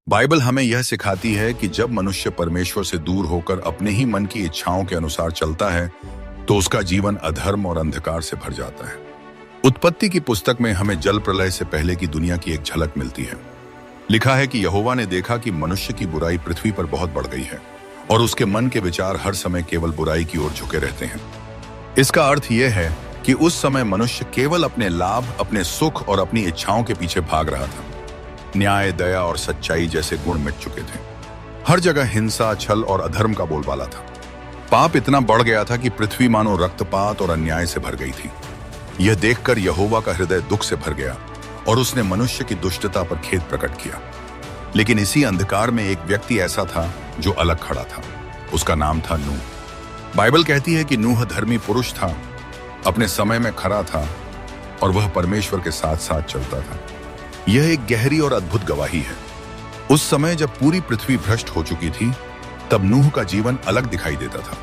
Bible हमें यह सिखाती है कि जब मनुष्य परमेश्वर से दूर होकर अपने ही मन की इच्छाओं के अनुसार चलता है तो उसका जीवन अधर्म और अंधकार से भर जाता है। उत्पत्ति की पुस्तक में हमें जल प्रलय से पहले की दुनिया की एक झलक मिलती है। लिखा है कि यहोवा ने देखा कि मनुष्य की बुराई पृथ्वी पर बहुत बढ़ गई है और उसके मन के विचार हर समय केवल बुराई की ओर झुके रहते हैं। इसका अर्थ यह है कि उस समय मनुष्य केवल अपने लाभ, अपने सुख और अपनी इच्छाओं के पीछे भाग रहा था। न्याय, दया और सच्चाई जैसे गुण मिट चुके थे। हर जगह हिंसा, छल और अधर्म का बोलबाला था। पाप इतना बढ़ गया था कि पृथ्वी मानो रक्तपात और अन्याय से भर गई थी। यह देखकर यहोवा का हृदय दुख से भर गया और उसने मनुष्य की दुष्टता पर खेद प्रकट किया। लेकिन इसी अंधकार में एक व्यक्ति ऐसा था जो अलग खड़ा था। उसका नाम था नूह। बाइबल कहती है कि नूह धर्मी पुरुष था, अपने समय में खरा था और वह परमेश्वर के साथ साथ चलता था। यह एक गहरी और अद्भुत गवाही है। उस समय जब पूरी पृथ्वी भ्रष्ट हो चुकी थी, तब नूह का जीवन अलग दिखाई देता था।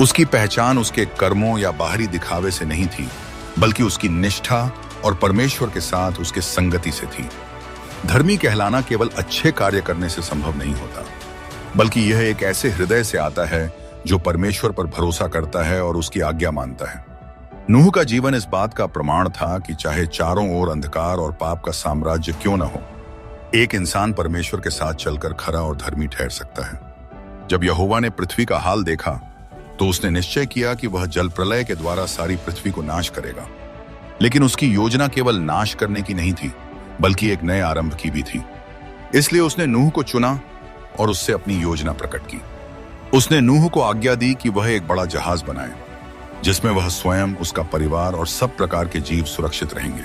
उसकी पहचान उसके कर्मों या बाहरी दिखावे से नहीं थी, बल्कि उसकी निष्ठा और परमेश्वर के साथ उसके संगति से थी। धर्मी कहलाना केवल अच्छे कार्य करने से संभव नहीं होता, बल्कि यह एक ऐसे हृदय से आता है जो परमेश्वर पर भरोसा करता है और उसकी आज्ञा मानता है। नूह का जीवन इस बात का प्रमाण था कि चाहे चारों ओर अंधकार और पाप का साम्राज्य क्यों न हो, एक इंसान परमेश्वर के साथ चलकर खरा और धर्मी ठहर सकता है। जब यहोवा ने पृथ्वी का हाल देखा तो उसने निश्चय किया कि वह जल प्रलय के द्वारा सारी पृथ्वी को नाश करेगा। लेकिन उसकी योजना केवल नाश करने की नहीं थी, बल्कि एक नए आरंभ की भी थी। इसलिए उसने नूह को चुना और उससे अपनी योजना प्रकट की। उसने नूह को आज्ञा दी कि वह एक बड़ा जहाज बनाए, जिसमें वह स्वयं, उसका परिवार और सब प्रकार के जीव सुरक्षित रहेंगे।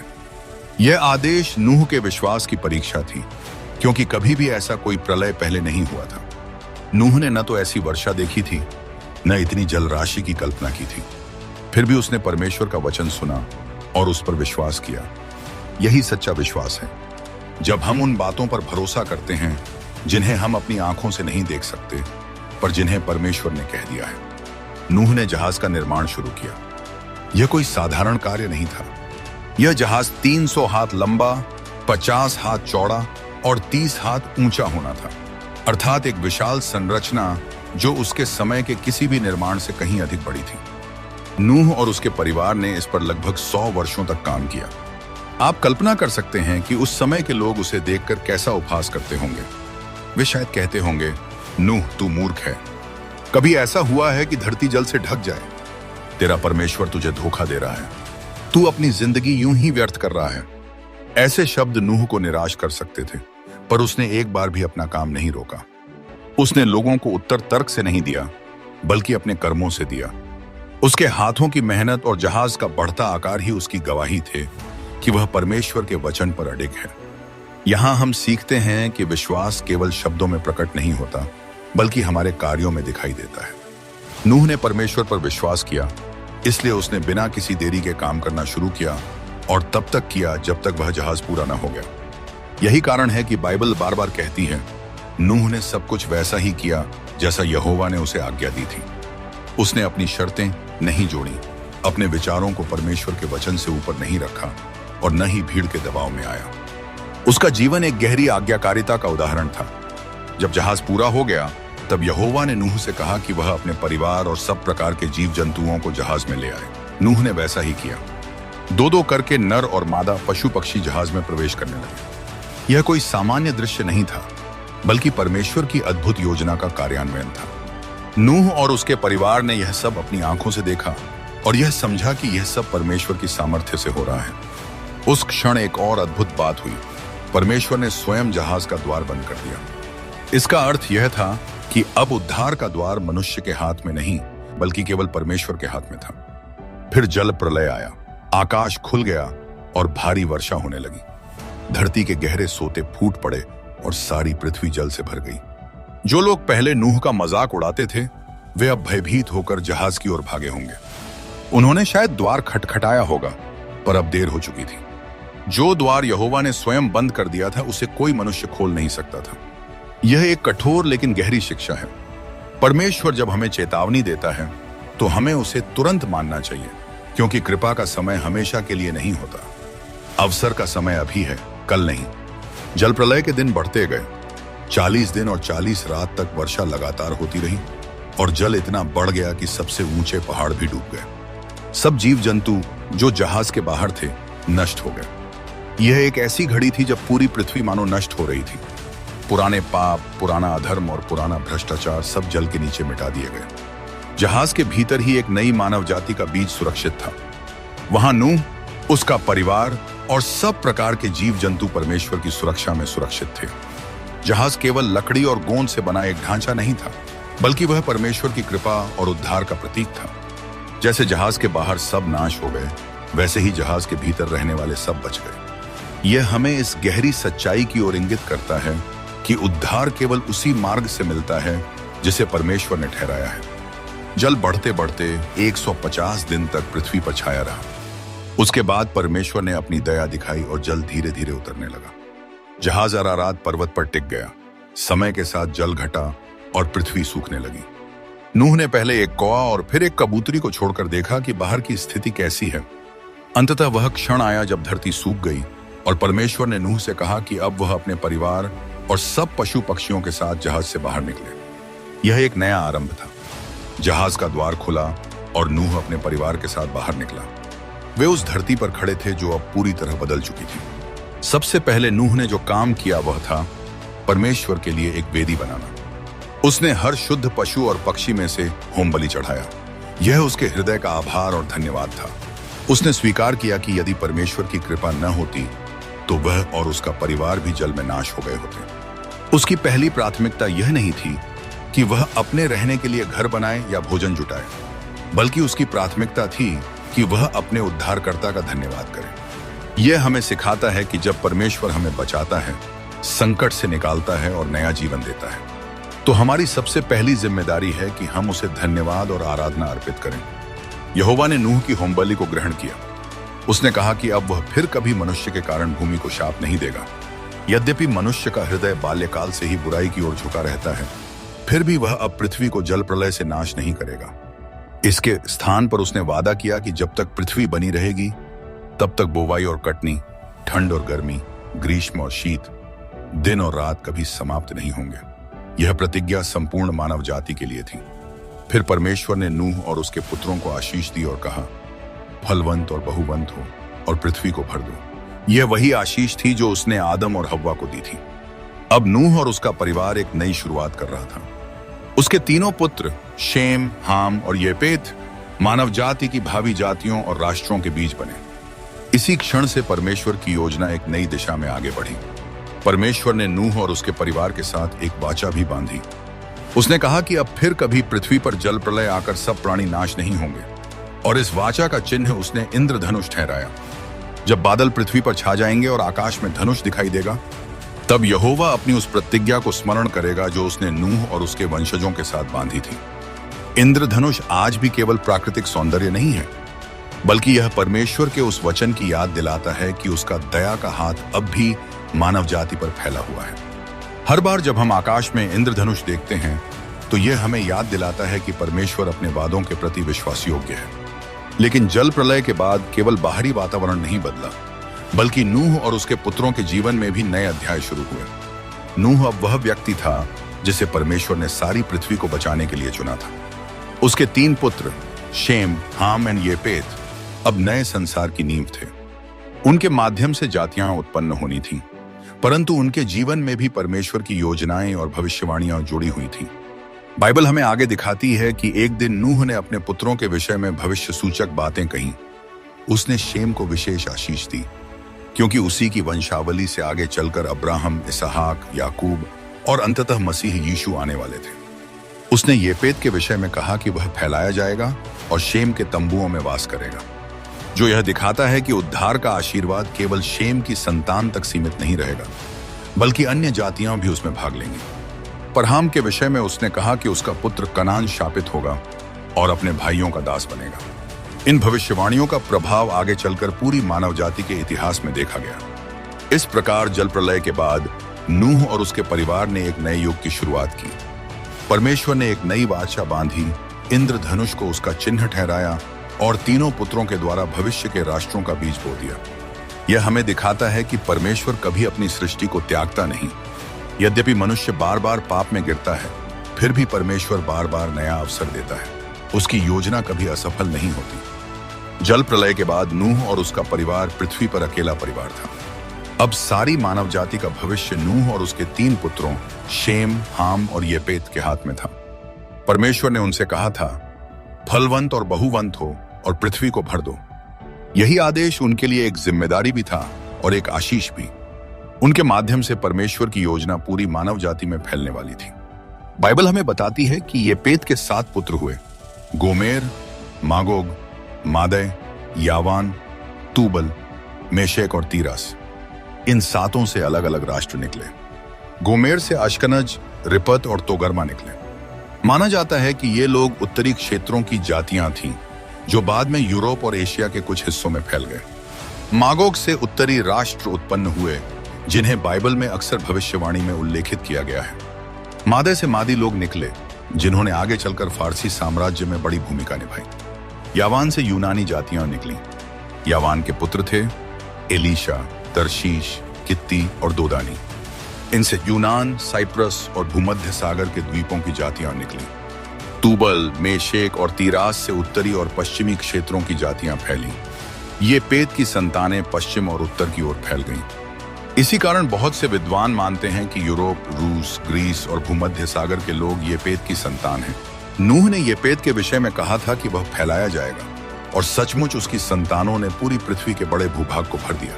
यह आदेश नूह के विश्वास की परीक्षा थी, क्योंकि कभी भी ऐसा कोई प्रलय पहले नहीं हुआ था। नूह ने न तो ऐसी वर्षा देखी थी, न इतनी जल राशि की कल्पना की थी। फिर भी उसने परमेश्वर का वचन सुना और उस पर विश्वास किया। यही सच्चा विश्वास है। जब हम उन बातों पर भरोसा करते हैं जिन्हें हम अपनी आंखों से नहीं देख सकते, पर जिन्हें परमेश्वर ने कह दिया है। नूह ने जहाज का निर्माण शुरू किया। यह कोई साधारण कार्य नहीं था। यह जहाज 300 हाथ लंबा, 50 हाथ चौड़ा और 30 हाथ ऊंचा होना था, अर्थात एक विशाल संरचना जो उसके समय के किसी भी निर्माण से कहीं अधिक बड़ी थी। नूह और उसके परिवार ने इस पर लगभग 100 वर्षों तक काम किया। आप कल्पना कर सकते हैं कि उस समय के लोग उसे देखकर कैसा उपहास करते होंगे। वे शायद कहते होंगे, नूह, तू मूर्ख है। कभी ऐसा हुआ है कि धरती जल से ढक जाए? तेरा परमेश्वर तुझे धोखा दे रहा है। तू अपनी जिंदगी यूं ही व्यर्थ कर रहा है। ऐसे शब्द नूह को निराश कर सकते थे, पर उसने एक बार भी अपना काम नहीं रोका। उसने लोगों को उत्तर तर्क से नहीं दिया, बल्कि अपने कर्मों से दिया। उसके हाथों की मेहनत और जहाज का बढ़ता आकार ही उसकी गवाही थे कि वह परमेश्वर के वचन पर अडिग है। यहां हम सीखते हैं कि विश्वास केवल शब्दों में प्रकट नहीं होता, बल्कि हमारे कार्यों में दिखाई देता है। नूह ने परमेश्वर पर विश्वास किया, इसलिए उसने बिना किसी देरी के काम करना शुरू किया और तब तक किया जब तक वह जहाज पूरा न हो गया। यही कारण है कि बाइबल बार बार कहती है, नूह ने सब कुछ वैसा ही किया जैसा यहोवा ने उसे आज्ञा दी थी। उसने अपनी शर्तें नहीं जोड़ी, अपने विचारों को परमेश्वर के वचन से ऊपर नहीं रखा और न ही भीड़ के दबाव में आया। उसका जीवन एक गहरी आज्ञाकारिता का उदाहरण था। जब जहाज पूरा हो गया, तब यहोवा ने नूह से कहा कि वह अपने परिवार और सब प्रकार के जीव जंतुओं को जहाज में ले आए। नूह ने वैसा ही किया। दो दो करके नर और मादा पशु पक्षी जहाज में प्रवेश करने लगे। यह कोई सामान्य दृश्य नहीं था, बल्कि परमेश्वर की अद्भुत योजना का कार्यान्वयन था। नूह और उसके परिवार ने यह सब अपनी आंखों से देखा और यह समझा कि यह सब परमेश्वर की सामर्थ्य से हो रहा है। उस क्षण एक और अद्भुत बात हुई। परमेश्वर ने स्वयं जहाज का द्वार बंद कर दिया। इसका अर्थ यह था कि अब उद्धार का द्वार मनुष्य के हाथ में नहीं, बल्कि केवल परमेश्वर के हाथ में था। फिर जल प्रलय आया, आकाश खुल गया और भारी वर्षा होने लगी। धरती के गहरे सोते फूट पड़े और सारी पृथ्वी जल से भर गई। जो लोग पहले नूह का मजाक उड़ाते थे, वे अब भयभीत होकर जहाज की ओर भागे होंगे। उन्होंने शायद द्वार खटखटाया होगा, पर अब देर हो चुकी थी। जो द्वार यहोवा ने स्वयं बंद कर दिया था, उसे कोई मनुष्य खोल नहीं सकता था। यह एक कठोर लेकिन गहरी शिक्षा है। परमेश्वर जब हमें चेतावनी देता है, तो हमें उसे तुरंत मानना चाहिए, क्योंकि कृपा का समय हमेशा के लिए नहीं होता। अवसर का समय अभी है, कल नहीं। जल प्रलय के दिन बढ़ते गए। 40 दिन और 40 रात तक वर्षा लगातार होती रही और जल इतना बढ़ गया कि सबसे ऊंचे पहाड़ भी डूब गए। सब जीव जंतु जो जहाज के बाहर थे नष्ट हो गए। यह एक ऐसी घड़ी थी जब पूरी पृथ्वी मानो नष्ट हो रही थी। पुराने पाप, पुराना अधर्म और पुराना भ्रष्टाचार सब जल के नीचे मिटा दिए गए। जहाज के भीतर ही एक नई मानव जाति का बीज सुरक्षित था। वहां नूह, उसका परिवार और सब प्रकार के जीव जंतु परमेश्वर की सुरक्षा में सुरक्षित थे। जहाज केवल लकड़ी और गोंद से बना एक ढांचा नहीं था, बल्कि वह परमेश्वर की कृपा और उद्धार का प्रतीक था। जैसे जहाज के बाहर सब नाश हो गए, वैसे ही जहाज के भीतर रहने वाले सब बच गए। यह हमें इस गहरी सच्चाई की ओर इंगित करता है कि उद्धार केवल उसी मार्ग से मिलता है जिसे परमेश्वर ने ठहराया है। जल बढ़ते बढ़ते 150 दिन तक पृथ्वी पर छाया रहा। उसके बाद परमेश्वर ने अपनी दया दिखाई और जल धीरे धीरे उतरने लगा। जहाज अरारात पर्वत पर टिक गया। समय के साथ जल घटा और पृथ्वी सूखने लगी। नूह ने पहले एक कौवा और फिर एक कबूतरी को छोड़कर देखा कि बाहर की स्थिति कैसी है। अंततः वह क्षण आया जब धरती सूख गई और परमेश्वर ने नूह से कहा कि अब वह अपने परिवार और सब पशु पक्षियों के साथ जहाज से बाहर निकले। यह एक नया आरंभ था। जहाज का द्वार खुला और नूह अपने परिवार के साथ बाहर निकला। वे उस धरती पर खड़े थे जो अब पूरी तरह बदल चुकी थी। सबसे पहले नूह ने जो काम किया वह था परमेश्वर के लिए एक वेदी बनाना। उसने हर शुद्ध पशु और पक्षी में से होम बलि चढ़ाया। यह उसके हृदय का आभार और धन्यवाद था। उसने स्वीकार किया कि यदि परमेश्वर की कृपा न होती तो वह और उसका परिवार भी जल में नाश हो गए होते। उसकी पहली प्राथमिकता यह नहीं थी कि वह अपने रहने के लिए घर बनाए या भोजन जुटाए, बल्कि उसकी प्राथमिकता थी कि वह अपने उद्धारकर्ता का धन्यवाद करे। यह हमें सिखाता है कि जब परमेश्वर हमें बचाता है, संकट से निकालता है और नया जीवन देता है, तो हमारी सबसे पहली जिम्मेदारी है कि हम उसे धन्यवाद और आराधना अर्पित करें। यहोवा ने नूह की होमबलि को ग्रहण किया। उसने कहा कि अब वह फिर कभी मनुष्य के कारण भूमि को शाप नहीं देगा। यद्यपि मनुष्य का हृदय बाल्यकाल से ही बुराई की ओर झुका रहता है, फिर भी वह अब पृथ्वी को जल प्रलय से नाश नहीं करेगा। इसके स्थान पर उसने वादा किया कि जब तक पृथ्वी बनी रहेगी तब तक बोवाई और कटनी, ठंड और गर्मी, ग्रीष्म और शीत, दिन और रात कभी समाप्त नहीं होंगे। यह प्रतिज्ञा संपूर्ण मानव जाति के लिए थी। फिर परमेश्वर ने नूह और उसके पुत्रों को आशीष दी और कहा, फलवंत और बहुवंत हो और पृथ्वी को भर दो। यह वही आशीष थी जो उसने आदम और हव्वा को दी थी। अब नूह और उसका परिवार एक नई शुरुआत कर रहा था। उसके तीनों पुत्र शेम, हाम और येपेत मानव जाति की भावी जातियों और राष्ट्रों के बीज बने। इसी क्षण से परमेश्वर की योजना एक नई दिशा में आगे बढ़ी। परमेश्वर ने नूह और उसके परिवार के साथ एक वाचा भी बांधी। उसने कहा कि अब फिर कभी पृथ्वी पर जल प्रलय आकर सब प्राणी नाश नहीं होंगे, और इस वाचा का चिन्ह उसने इंद्रधनुष ठहराया। जब बादल पृथ्वी पर छा जाएंगे और आकाश में धनुष दिखाई देगा, तब यहोवा अपनी उस प्रतिज्ञा को स्मरण करेगा जो उसने नूह और उसके वंशजों के साथ बांधी थी। इंद्रधनुष आज भी केवल प्राकृतिक सौंदर्य नहीं है, बल्कि यह परमेश्वर के उस वचन की याद दिलाता है कि उसका दया का हाथ अब भी मानव जाति पर फैला हुआ है। हर बार जब हम आकाश में इंद्रधनुष देखते हैं तो यह हमें याद दिलाता है कि परमेश्वर अपने वादों के प्रति विश्वास योग्य है। लेकिन जल प्रलय के बाद केवल बाहरी वातावरण नहीं बदला, बल्कि नूह और उसके पुत्रों के जीवन में भी नए अध्याय शुरू हुए। नूह अब वह व्यक्ति था जिसे परमेश्वर ने सारी पृथ्वी को बचाने के लिए चुना था। उसके 3 पुत्र शेम, हाम और येपेत अब नए संसार की नींव थे। उनके माध्यम से जातियां उत्पन्न होनी थीं, परंतु उनके जीवन में भी परमेश्वर की योजनाएं और भविष्यवाणियां जुड़ी हुई थीं। बाइबल हमें आगे दिखाती है कि एक दिन नूह ने अपने पुत्रों के विषय में भविष्य सूचक बातें कहीं। उसने शेम को विशेष आशीष दी, क्योंकि उसी की वंशावली से आगे चलकर अब्राहम, इसहाक, याकूब और अंततः मसीह यीशु आने वाले थे। उसने येपेत के विषय में कहा कि वह फैलाया जाएगा और शेम के तंबुओं में वास करेगा, जो यह दिखाता है कि उद्धार का आशीर्वाद केवल शेम की संतान तक सीमित नहीं रहेगा, बल्कि अन्य जातियां भी उसमें भाग लेंगी। पर हाम के विषय में उसने कहा कि उसका पुत्र कनान शापित होगा और अपने भाइयों का दास बनेगा। इन भविष्यवाणियों का प्रभाव आगे चलकर पूरी मानव जाति के इतिहास में देखा गया। इस प्रकार जल प्रलय के बाद नूह और उसके परिवार ने एक नए युग की शुरुआत की। परमेश्वर ने एक नई वाचा बांधी, इंद्रधनुष को उसका चिन्ह ठहराया और तीनों पुत्रों के द्वारा भविष्य के राष्ट्रों का बीज बो दिया। यह हमें दिखाता है कि परमेश्वर कभी अपनी सृष्टि को त्यागता नहीं, यद्यपि मनुष्य बार बार पाप में गिरता है, फिर भी परमेश्वर बार बार नया अवसर देता है। उसकी योजना कभी असफल नहीं होती। जल प्रलय के बाद नूह और उसका परिवार पृथ्वी पर अकेला परिवार था। अब सारी मानव जाति का भविष्य नूह और उसके 3 पुत्रों शेम, हाम और येपेत के हाथ में था। परमेश्वर ने उनसे कहा था, फलवंत और बहुवंत हो और पृथ्वी को भर दो। यही आदेश उनके लिए एक जिम्मेदारी भी था और एक आशीष भी। उनके माध्यम से परमेश्वर की योजना पूरी मानव जाति में फैलने वाली थी। बाइबल हमें बताती है कि येपेत के 7 पुत्र हुए, गोमेर, मागोग, मादै, यावान, तूबल, मेशेक और तीरस। इन 7 से अलग अलग राष्ट्र निकले। गोमेर से अश्कनज, रिपत और तोगरमा निकले। माना जाता है कि ये लोग उत्तरी क्षेत्रों की जातियां थीं, जो बाद में यूरोप और एशिया के कुछ हिस्सों में फैल गए। मागोग से उत्तरी राष्ट्र उत्पन्न हुए, जिन्हें बाइबल में अक्सर भविष्यवाणी में उल्लेखित किया गया है। मादे से मादी लोग निकले, जिन्होंने आगे चलकर फारसी साम्राज्य में बड़ी भूमिका निभाई। यावान से यूनानी जातियां निकली। यावान के पुत्र थे एलीशा, तर्शीश, कित्ती और दोदानी। इनसे यूनान, साइप्रस और भूमध्य सागर के द्वीपों की जातियां निकली। तूबल, मेशेक और तीरास से उत्तरी और पश्चिमी क्षेत्रों की जातियां फैली। ये पेत की संतानें पश्चिम और उत्तर की ओर फैल गईं। इसी कारण बहुत से विद्वान मानते हैं कि यूरोप, रूस, ग्रीस और भूमध्य सागर के लोग येपेत की संतान हैं। नूह ने येपेत के विषय में कहा था कि वह फैलाया जाएगा, और सचमुच उसकी संतानों ने पूरी पृथ्वी के बड़े भूभाग को भर दिया।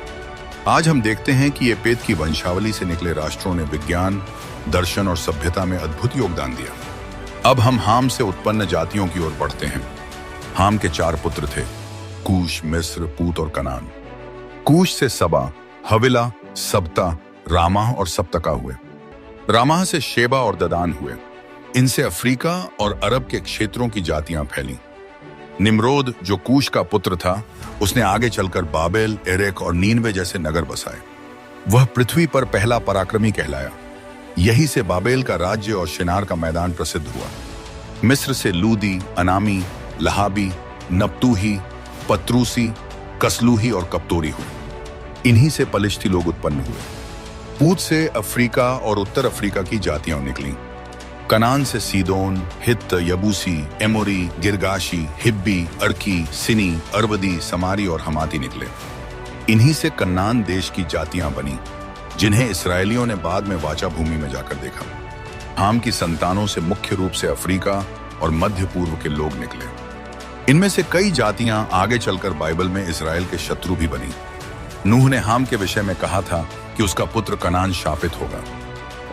आज हम देखते हैं कि येपेत की वंशावली से निकले राष्ट्रों ने विज्ञान, दर्शन और सभ्यता में अद्भुत योगदान दिया। अब हम हाम से उत्पन्न जातियों की ओर बढ़ते हैं। हाम के 4 पुत्र थे, कूश, मिस्र, पूत और कनान। कूश से सबा, हविला, सबता, रामाह और सप्तका हुए। रामाह से शेबा और ददान हुए। इनसे अफ्रीका और अरब के क्षेत्रों की जातियां फैली। निम्रोद, जो कूश का पुत्र था, उसने आगे चलकर बाबेल, एरेक और नीनवे जैसे नगर बसाए। वह पृथ्वी पर पहला पराक्रमी कहलाया। यही से बाबेल का राज्य और शिनार का मैदान प्रसिद्ध हुआ। मिस्र से लूदी, अनामी, लहाबी, नप्तूही, पत्रूसी, कसलूही और कप्तोरी हुए। इन्हीं से पलिश्ती लोग उत्पन्न हुए। पूत से अफ्रीका और उत्तर अफ्रीका की जातियां निकली। कनान से सीदोन, हित्त, यबूसी, एमोरी, गिरगाशी, हिब्बी, अर्की, सिनी, अरवदी, समारी और हमाती निकले। इन्हीं से कन्नान देश की जातियां बनी, जिन्हें इसराइलियों ने बाद में वाचा भूमि में जाकर देखा। हाम की संतानों से मुख्य रूप से अफ्रीका और मध्य पूर्व के लोग निकले। इनमें से कई जातियां आगे चलकर बाइबल में इसराइल के शत्रु भी बनी। नूह ने हाम के विषय में कहा था कि उसका पुत्र कनान शापित होगा,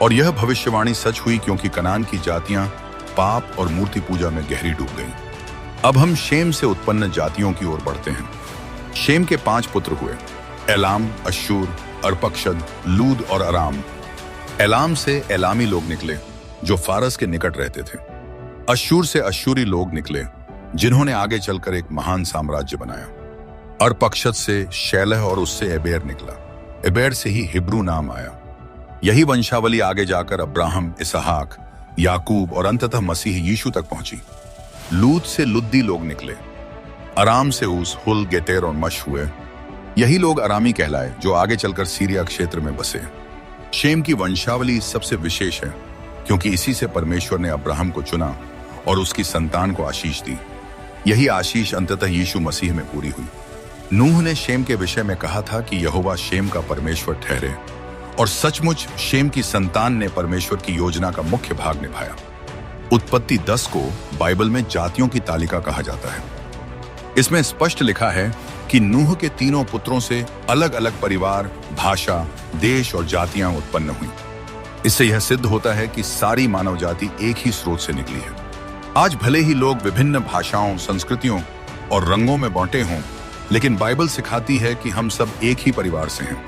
और यह भविष्यवाणी सच हुई, क्योंकि कनान की जातियां पाप और मूर्ति पूजा में गहरी डूब गईं। अब हम शेम से उत्पन्न जातियों की ओर बढ़ते हैं। शेम के 5 पुत्र हुए, एलाम, अश्शूर, अर्पक्षद, लूद और अराम। एलाम से एलामी लोग निकले, जो फारस के निकट रहते थे। अश्शूर से अश्शूरी लोग निकले, जिन्होंने आगे चलकर एक महान साम्राज्य बनाया। अर्पक्षद से शैलह और उससे एबेर निकला। एबेर से ही हिब्रू नाम आया। यही वंशावली आगे जाकर अब्राहम, इसहाक, याकूब और अंततः मसीह यीशु तक पहुंची। लूत से लुद्दी लोग निकले। अराम से उस, हुल, गेतेर और मश हुए। यही लोग अरामी कहलाए, जो आगे चलकर सीरिया क्षेत्र में बसे। शेम की वंशावली सबसे विशेष है, क्योंकि इसी से परमेश्वर ने अब्राहम को चुना और उसकी संतान को आशीष दी। यही आशीष अंततः यीशु मसीह में पूरी हुई। नूह ने शेम के विषय में कहा था कि यहोवा शेम का परमेश्वर ठहरे, और सचमुच शेम की संतान ने परमेश्वर की योजना का मुख्य भाग निभाया। उत्पत्ति 10 को बाइबल में जातियों की तालिका कहा जाता है। इसमें स्पष्ट लिखा है कि नूह के 3 पुत्रों से अलग अलग परिवार, भाषा, देश और जातियां उत्पन्न हुई। इससे यह सिद्ध होता है कि सारी मानव जाति एक ही स्रोत से निकली है। आज भले ही लोग विभिन्न भाषाओं, संस्कृतियों और रंगों में बांटे हों, लेकिन बाइबल सिखाती है कि हम सब एक ही परिवार से हैं।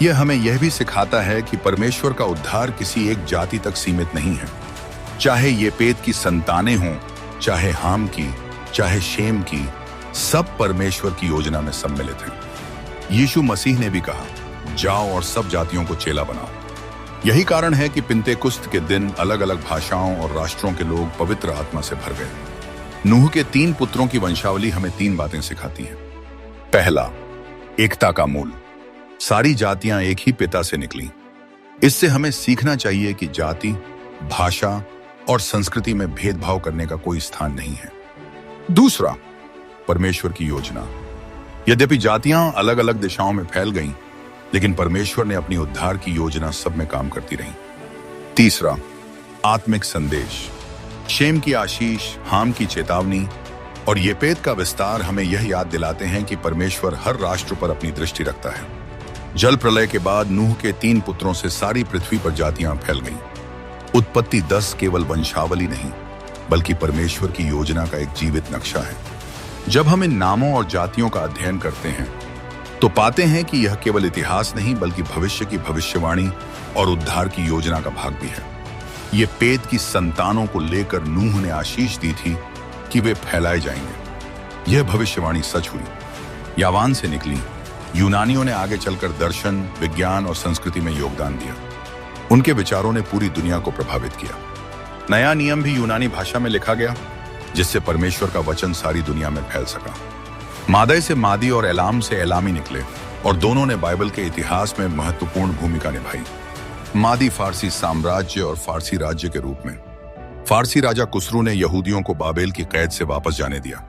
यह हमें यह भी सिखाता है कि परमेश्वर का उद्धार किसी एक जाति तक सीमित नहीं है। चाहे ये पेत की संतानें हों, चाहे हाम की, चाहे शेम की, सब परमेश्वर की योजना में सम्मिलित हैं। यीशु मसीह ने भी कहा, जाओ और सब जातियों को चेला बनाओ। यही कारण है कि पिंतेकुस्त के दिन अलग अलग भाषाओं और राष्ट्रों के लोग पवित्र आत्मा से भर गए। नूह के 3 पुत्रों की वंशावली हमें 3 बातें सिखाती है। पहला, एकता का मूल। सारी जातियां एक ही पिता से निकली। इससे हमें सीखना चाहिए कि जाति, भाषा और संस्कृति में भेदभाव करने का कोई स्थान नहीं है। दूसरा, परमेश्वर की योजना। यद्यपि जातियां अलग अलग दिशाओं में फैल गईं, लेकिन परमेश्वर ने अपनी उद्धार की योजना सब में काम करती रही। तीसरा, आत्मिक संदेश। शेम की आशीष, हाम की चेतावनी और येपेत का विस्तार हमें यह याद दिलाते हैं कि परमेश्वर हर राष्ट्र पर अपनी दृष्टि रखता है। जल प्रलय के बाद नूह के 3 पुत्रों से सारी पृथ्वी पर जातियां फैल गईं। उत्पत्ति 10 केवल वंशावली नहीं, बल्कि परमेश्वर की योजना का एक जीवित नक्शा है। जब हम इन नामों और जातियों का अध्ययन करते हैं तो पाते हैं कि यह केवल इतिहास नहीं, बल्कि भविष्य की भविष्यवाणी और उद्धार की योजना का भाग भी है। ये पेत की संतानों को लेकर नूह ने आशीष दी थी कि वे फैलाए जाएंगे। यह भविष्यवाणी सच हुई, यावान से निकली। यूनानियों ने आगे चलकर दर्शन, विज्ञान और संस्कृति में योगदान दिया। उनके विचारों ने पूरी दुनिया को प्रभावित किया। नया नियम भी यूनानी भाषा में लिखा गया, जिससे परमेश्वर का वचन सारी दुनिया में फैल सका। मादै से मादी और एलाम से एलामी निकले और दोनों ने बाइबल के इतिहास में महत्वपूर्ण भूमिका निभाई। मादी फारसी साम्राज्य और फारसी राज्य के रूप में। फारसी राजा कुसरू ने यहूदियों को बाबेल की कैद से वापस जाने दिया।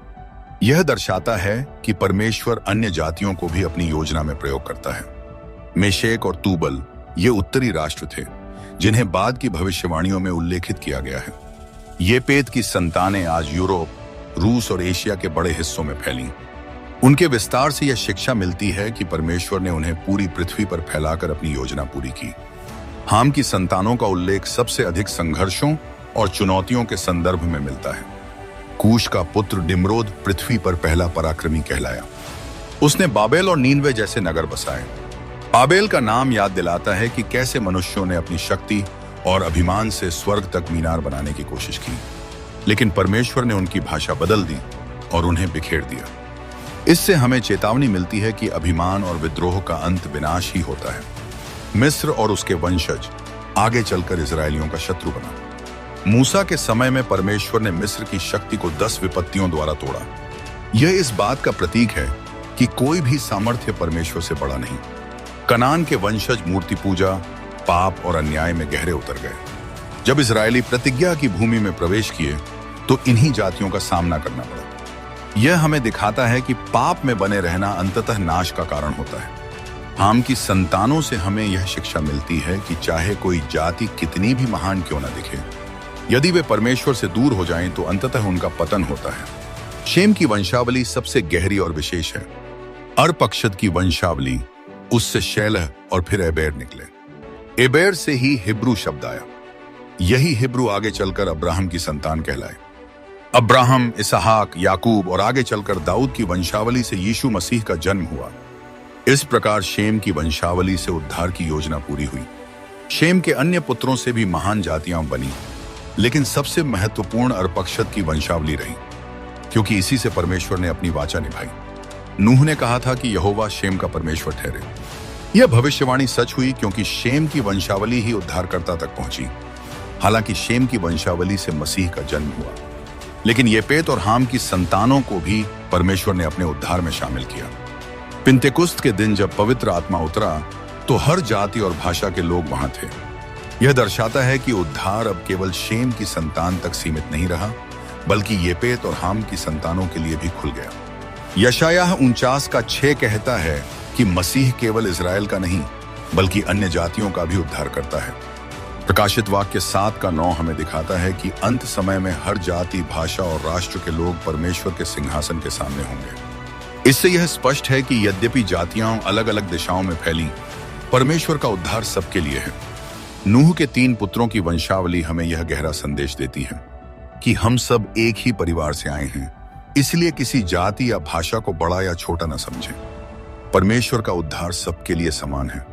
यह दर्शाता है कि परमेश्वर अन्य जातियों को भी अपनी योजना में प्रयोग करता है। मेशेक और तूबल ये उत्तरी राष्ट्र थे, जिन्हें बाद की भविष्यवाणियों में उल्लेखित किया गया है। येपेत की संतानें आज यूरोप, रूस और एशिया के बड़े हिस्सों में फैलीं। उनके विस्तार से यह शिक्षा मिलती है कि परमेश्वर ने उन्हें पूरी पृथ्वी पर फैलाकर अपनी योजना पूरी की। हाम की संतानों का उल्लेख सबसे अधिक संघर्षों और चुनौतियों के संदर्भ में मिलता है। कूश का पुत्र निम्रोद पृथ्वी पर पहला पराक्रमी कहलाया। उसने बाबेल और नीनवे जैसे नगर बसाए। बाबेल का नाम याद दिलाता है कि कैसे मनुष्यों ने अपनी शक्ति और अभिमान से स्वर्ग तक मीनार बनाने की कोशिश की, लेकिन परमेश्वर ने उनकी भाषा बदल दी और उन्हें बिखेर दिया। इससे हमें चेतावनी मिलती है कि अभिमान और विद्रोह का अंत विनाश ही होता है। मिस्र और उसके वंशज आगे चलकर इजरायलियों का शत्रु बना। मूसा के समय में परमेश्वर ने मिस्र की शक्ति को 10 विपत्तियों द्वारा तोड़ा। यह इस बात का प्रतीक है कि कोई भी सामर्थ्य परमेश्वर से बड़ा नहीं। कनान के वंशज मूर्ति पूजा, पाप और अन्याय में गहरे उतर गए। जब इजरायली प्रतिज्ञा की भूमि में प्रवेश किए तो इन्हीं जातियों का सामना करना पड़ा। यह हमें दिखाता है कि पाप में बने रहना अंततः नाश का कारण होता है। हाम की संतानों से हमें यह शिक्षा मिलती है कि चाहे कोई जाति कितनी भी महान क्यों न दिखे, यदि वे परमेश्वर से दूर हो जाएं तो अंततः उनका पतन होता है। शेम की वंशावली सबसे गहरी और विशेष है। अर्पक्षद की वंशावली, उससे शैलह और फिर एबेर निकले। एबेर से ही हिब्रू शब्द आया। यही हिब्रू आगे चलकर अब्राहम की संतान कहलाए। अब्राहम, इसहाक, याकूब और आगे चलकर दाऊद की वंशावली से यीशु मसीह का जन्म हुआ। इस प्रकार शेम की वंशावली से उद्धार की योजना पूरी हुई। शेम के अन्य पुत्रों से भी महान जातियां बनी, लेकिन सबसे महत्वपूर्ण अर्पक्षद की वंशावली रही, क्योंकि इसी से परमेश्वर ने अपनी वाचा निभाई। नूह ने कहा था कि यहोवा शेम का परमेश्वर ठहरे। यह भविष्यवाणी सच हुई, क्योंकि शेम की वंशावली ही उद्धारकर्ता तक पहुंची। हालांकि शेम की वंशावली से मसीह का जन्म हुआ, लेकिन येपेत और हाम की संतानों को भी परमेश्वर ने अपने उद्धार में शामिल किया। पिंतेकुस्त के दिन जब पवित्र आत्मा उतरा तो हर जाति और भाषा के लोग वहां थे। यह दर्शाता है कि उद्धार अब केवल शेम की संतान तक सीमित नहीं रहा, बल्कि येपेत और हाम की संतानों के लिए भी खुल गया। यशायाह 49:6 कहता है कि मसीह केवल इजराइल का नहीं, बल्कि अन्य जातियों का भी उद्धार करता है। प्रकाशित वाक्य 7:9 हमें दिखाता है कि अंत समय में हर जाति, भाषा और राष्ट्र के लोग परमेश्वर के सिंहासन के सामने होंगे। इससे यह स्पष्ट है कि यद्यपि जातियां अलग अलग दिशाओं में फैली, परमेश्वर का उद्धार सबके लिए है। नूह के 3 पुत्रों की वंशावली हमें यह गहरा संदेश देती है कि हम सब एक ही परिवार से आए हैं, इसलिए किसी जाति या भाषा को बड़ा या छोटा न समझें। परमेश्वर का उद्धार सबके लिए समान है।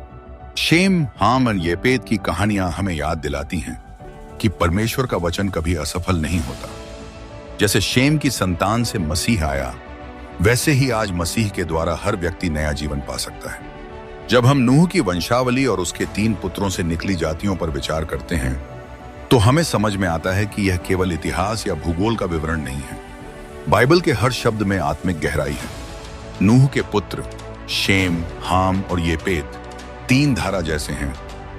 शेम, हाम और येपेत की कहानियां हमें याद दिलाती हैं कि परमेश्वर का वचन कभी असफल नहीं होता। जैसे शेम की संतान से मसीह आया, वैसे ही आज मसीह के द्वारा हर व्यक्ति नया जीवन पा सकता है। जब हम नूह की वंशावली और उसके 3 पुत्रों से निकली जातियों पर विचार करते हैं तो हमें समझ में आता है कि यह केवल इतिहास या भूगोल का विवरण नहीं है। बाइबल के हर शब्द में आत्मिक गहराई है। नूह के पुत्र शेम, हाम और येपेत 3 धारा जैसे हैं,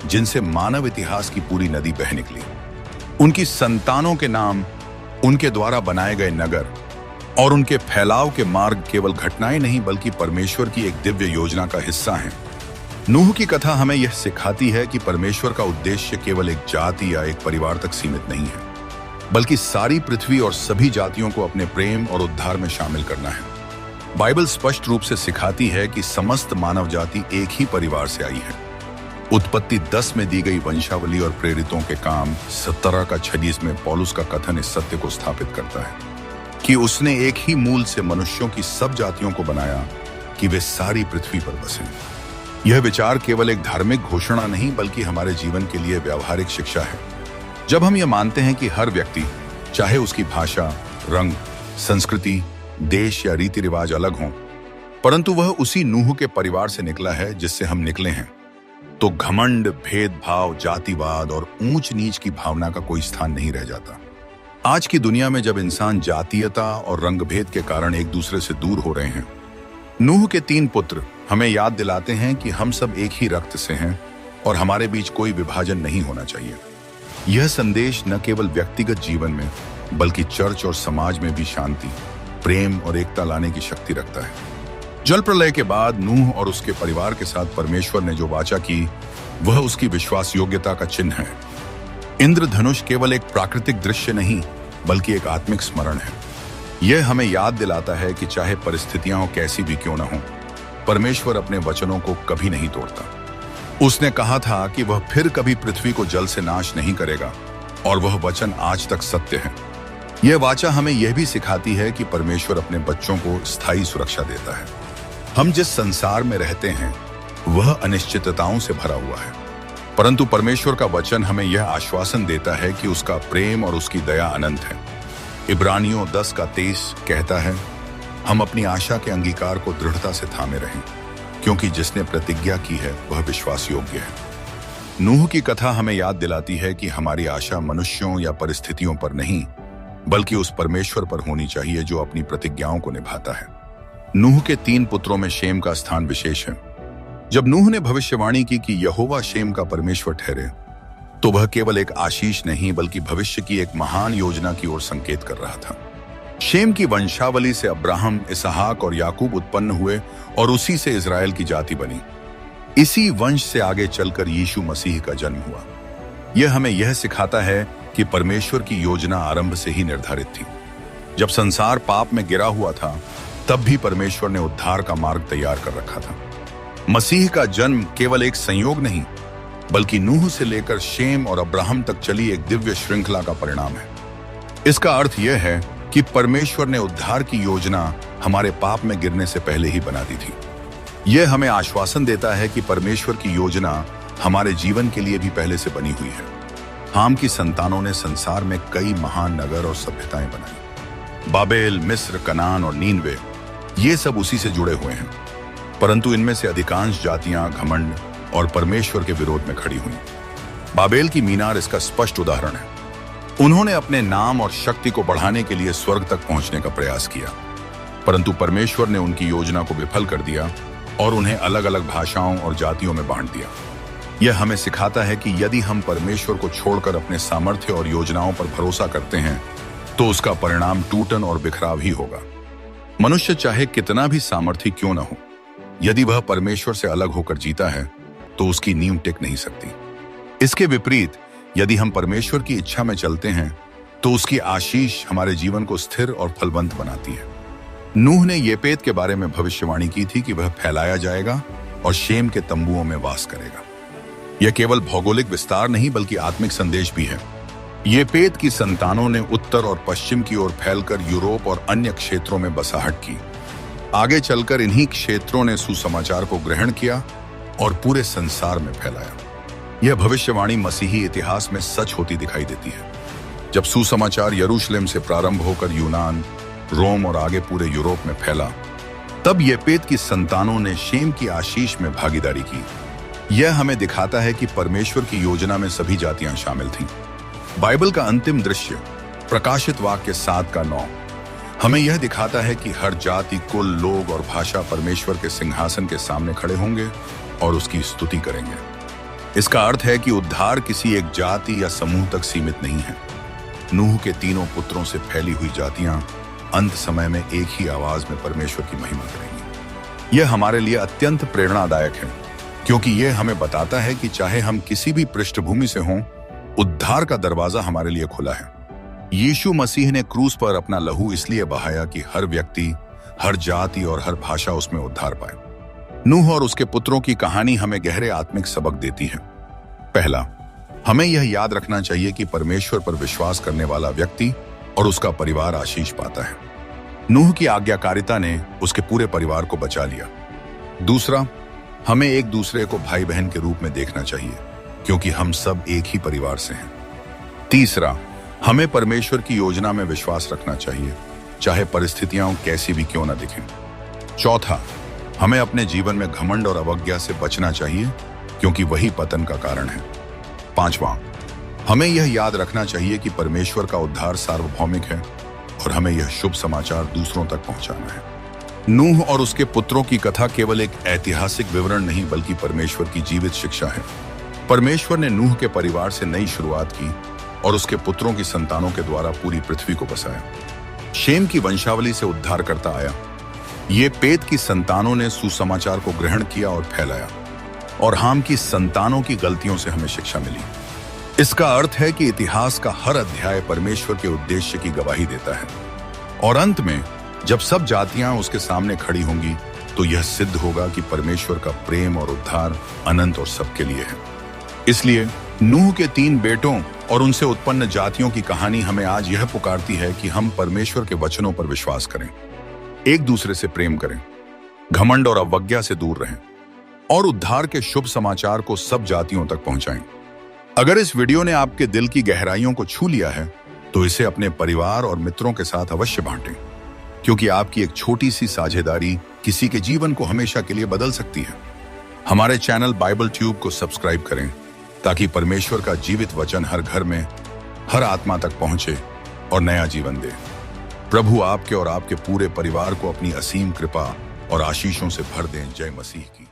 जिनसे मानव इतिहास की पूरी नदी बह निकली। उनकी संतानों के नाम, उनके द्वारा बनाए गए नगर और उनके फैलाव के मार्ग केवल घटनाएं नहीं बल्कि परमेश्वर की एक दिव्य योजना का हिस्सा हैं। नूह की कथा हमें यह सिखाती है कि परमेश्वर का उद्देश्य केवल एक जाति या एक परिवार तक सीमित नहीं है, बल्कि सारी पृथ्वी और सभी जातियों को अपने प्रेम और उद्धार में शामिल करना है। बाइबल स्पष्ट रूप से सिखाती है कि समस्त मानव जाति एक ही परिवार से आई है। उत्पत्ति 10 में दी गई वंशावली और प्रेरितों के काम 17 का 26 में पौलुस का कथन इस सत्य को स्थापित करता है कि उसने एक ही मूल से मनुष्यों की सब जातियों को बनाया कि वे सारी पृथ्वी पर बसें। यह विचार केवल एक धार्मिक घोषणा नहीं बल्कि हमारे जीवन के लिए व्यावहारिक शिक्षा है। जब हम यह मानते हैं कि हर व्यक्ति, चाहे उसकी भाषा, रंग, संस्कृति, देश या रीति रिवाज अलग हों, परंतु वह उसी नूह के परिवार से निकला है जिससे हम निकले हैं, तो घमंड, भेदभाव, जातिवाद और ऊंच नीच की भावना का कोई स्थान नहीं रह जाता। आज की दुनिया में जब इंसान जातीयता और रंगभेद के कारण एक दूसरे से दूर हो रहे हैं, नूह के 3 पुत्र हमें याद दिलाते हैं कि हम सब एक ही रक्त से हैं और हमारे बीच कोई विभाजन नहीं होना चाहिए। यह संदेश न केवल व्यक्तिगत जीवन में बल्कि चर्च और समाज में भी शांति, प्रेम और एकता लाने की शक्ति रखता है। जल प्रलय के बाद नूह और उसके परिवार के साथ परमेश्वर ने जो वाचा की, वह उसकी विश्वास योग्यता का चिन्ह है। इंद्रधनुष केवल एक प्राकृतिक दृश्य नहीं बल्कि एक आत्मिक स्मरण है। यह हमें याद दिलाता है कि चाहे परिस्थितियां कैसी भी क्यों न हो, परमेश्वर अपने वचनों को कभी नहीं तोड़ता। उसने कहा था कि वह फिर कभी पृथ्वी को जल से नाश नहीं करेगा और वह वचन आज तक सत्य है। यह वाचा हमें यह भी सिखाती है कि परमेश्वर अपने बच्चों को स्थायी सुरक्षा देता है। हम जिस संसार में रहते हैं वह अनिश्चितताओं से भरा हुआ है, परंतु परमेश्वर का वचन हमें यह आश्वासन देता है कि उसका प्रेम और उसकी दया अनंत है। इब्रानियों 10 का 23 कहता है, हम अपनी आशा के अंगीकार को दृढ़ता से थामे रहें, क्योंकि जिसने प्रतिज्ञा की है वह विश्वास योग्य है। नूह की कथा हमें याद दिलाती है कि हमारी आशा मनुष्यों या परिस्थितियों पर नहीं बल्कि उस परमेश्वर पर होनी चाहिए जो अपनी प्रतिज्ञाओं को निभाता है। नूह के 3 पुत्रों में शेम का स्थान विशेष है। जब नूह ने भविष्यवाणी की कि यहोवा शेम का परमेश्वर ठहरे, तो वह केवल एक आशीष नहीं बल्कि भविष्य की एक महान योजना की ओर संकेत कर रहा था। शेम की वंशावली से अब्राहम, इसहाक और याकूब उत्पन्न हुए और उसी से इजराइल की जाति बनी। इसी वंश से आगे चलकर यीशु मसीह का जन्म हुआ। यह हमें यह सिखाता है कि परमेश्वर की योजना आरंभ से ही निर्धारित थी। जब संसार पाप में गिरा हुआ था, तब भी परमेश्वर ने उद्धार का मार्ग तैयार कर रखा था। मसीह का जन्म केवल एक संयोग नहीं बल्कि नूह से लेकर शेम और अब्राहम तक चली एक दिव्य श्रृंखला का परिणाम है। इसका अर्थ यह है कि परमेश्वर ने उद्धार की योजना हमारे पाप में गिरने से पहले ही बना दी थी। यह हमें आश्वासन देता है कि परमेश्वर की योजना हमारे जीवन के लिए भी पहले से बनी हुई है। हाम की संतानों ने संसार में कई महान नगर और सभ्यताएं बनाई। बाबेल, मिस्र, कनान और नीनवे, ये सब उसी से जुड़े हुए हैं, परंतु इनमें से अधिकांश जातियां घमंड और परमेश्वर के विरोध में खड़ी हुई। बाबेल की मीनार इसका स्पष्ट उदाहरण है। उन्होंने अपने नाम और शक्ति को बढ़ाने के लिए स्वर्ग तक पहुंचने का प्रयास किया, परंतु परमेश्वर ने उनकी योजना को विफल कर दिया और उन्हें अलग अलग भाषाओं और जातियों में बांट दिया। यह हमें सिखाता है कि यदि हम परमेश्वर को छोड़कर अपने सामर्थ्य और योजनाओं पर भरोसा करते हैं, तो उसका परिणाम टूटन और बिखराव ही होगा। मनुष्य चाहे कितना भी सामर्थ्य क्यों न हो, यदि वह परमेश्वर से अलग होकर जीता है तो उसकी नींव टिक नहीं सकती। इसके विपरीत, यदि हम परमेश्वर की इच्छा में चलते हैं तो उसकी आशीष हमारे जीवन को स्थिर और फलवंत बनाती है। नूह ने येपेत के बारे में भविष्यवाणी की थी कि वह फैलाया जाएगा और शेम के तंबुओं में वास करेगा। यह केवल भौगोलिक विस्तार नहीं बल्कि आत्मिक संदेश भी है। येपेत की संतानों ने उत्तर और पश्चिम की ओर फैलकर यूरोप और अन्य क्षेत्रों में बसाहट की। आगे चलकर इन्हीं क्षेत्रों ने सुसमाचार को ग्रहण किया और पूरे संसार में फैलाया। यह भविष्यवाणी मसीही इतिहास में सच होती दिखाई देती है। जब सुसमाचार यरूशलेम से प्रारंभ होकर यूनान, रोम और आगे पूरे यूरोप में फैला, तब येपेत की संतानों ने शेम की आशीष में भागीदारी की। यह हमें दिखाता है कि परमेश्वर की योजना में सभी जातियां शामिल थीं। बाइबल का अंतिम दृश्य, प्रकाशित वाक्य 7 का 9, हमें यह दिखाता है कि हर जाति, कुल, लोग और भाषा परमेश्वर के सिंहासन के सामने खड़े होंगे और उसकी स्तुति करेंगे। इसका अर्थ है कि उद्धार किसी एक जाति या समूह तक सीमित नहीं है। नूह के तीनों पुत्रों से फैली हुई जातियां अंत समय में एक ही आवाज में परमेश्वर की महिमा करेंगी। यह हमारे लिए अत्यंत प्रेरणादायक है, क्योंकि यह हमें बताता है कि चाहे हम किसी भी पृष्ठभूमि से हों, उद्धार का दरवाजा हमारे लिए खुला है। यीशु मसीह ने क्रूस पर अपना लहू इसलिए बहाया कि हर व्यक्ति, हर जाति और हर भाषा उसमें उद्धार पाए। नूह और उसके पुत्रों की कहानी हमें गहरे आत्मिक सबक देती है। पहला, हमें यह याद रखना चाहिए कि परमेश्वर पर विश्वास करने वाला व्यक्ति और उसका परिवार आशीष पाता है। नूह की आज्ञाकारिता ने उसके पूरे परिवार को बचा लिया। दूसरा, हमें एक दूसरे को भाई बहन के रूप में देखना चाहिए, क्योंकि हम सब एक ही परिवार से हैं। तीसरा, हमें परमेश्वर की योजना में विश्वास रखना चाहिए, चाहे परिस्थितियां कैसी भी क्यों न दिखें। चौथा, हमें अपने जीवन में घमंड और अवज्ञा से बचना चाहिए, क्योंकि वही पतन का कारण है। पांचवां, हमें यह याद रखना चाहिए कि परमेश्वर का उद्धार सार्वभौमिक है और हमें यह शुभ समाचार दूसरों तक पहुंचाना है। नूह और उसके पुत्रों की कथा केवल एक ऐतिहासिक विवरण नहीं, बल्कि परमेश्वर की जीवित शिक्षा है। परमेश्वर ने नूह के परिवार से नई शुरुआत की और उसके पुत्रों की संतानों के द्वारा पूरी पृथ्वी को बसाया। शेम की वंशावली से उद्धार करता आया। ये पेत की संतानों ने सुसमाचार को ग्रहण किया और फैलाया, और हाम की संतानों की गलतियों से हमें शिक्षा मिली। इसका अर्थ है कि इतिहास का हर अध्याय परमेश्वर के उद्देश्य की गवाही देता है, और अंत में जब सब जातियां उसके सामने खड़ी होंगी, तो यह सिद्ध होगा कि परमेश्वर का प्रेम और उद्धार अनंत और सबके लिए है। इसलिए नूह के 3 बेटों और उनसे उत्पन्न जातियों की कहानी हमें आज यह पुकारती है कि हम परमेश्वर के वचनों पर विश्वास करें, एक दूसरे से प्रेम करें, घमंड और अवज्ञा से दूर रहें, और उद्धार के शुभ समाचार को सब जातियों तक पहुंचाएं। अगर इस वीडियो ने आपके दिल की गहराइयों को छू लिया है, तो इसे अपने परिवार और मित्रों के साथ अवश्य बांटें, क्योंकि आपकी एक छोटी सी साझेदारी किसी के जीवन को हमेशा के लिए बदल सकती है। हमारे चैनल बाइबल ट्यूब को सब्सक्राइब करें, ताकि परमेश्वर का जीवित वचन हर घर में, हर आत्मा तक पहुंचे और नया जीवन दे। प्रभु आपके और आपके पूरे परिवार को अपनी असीम कृपा और आशीषों से भर दें। जय मसीह की।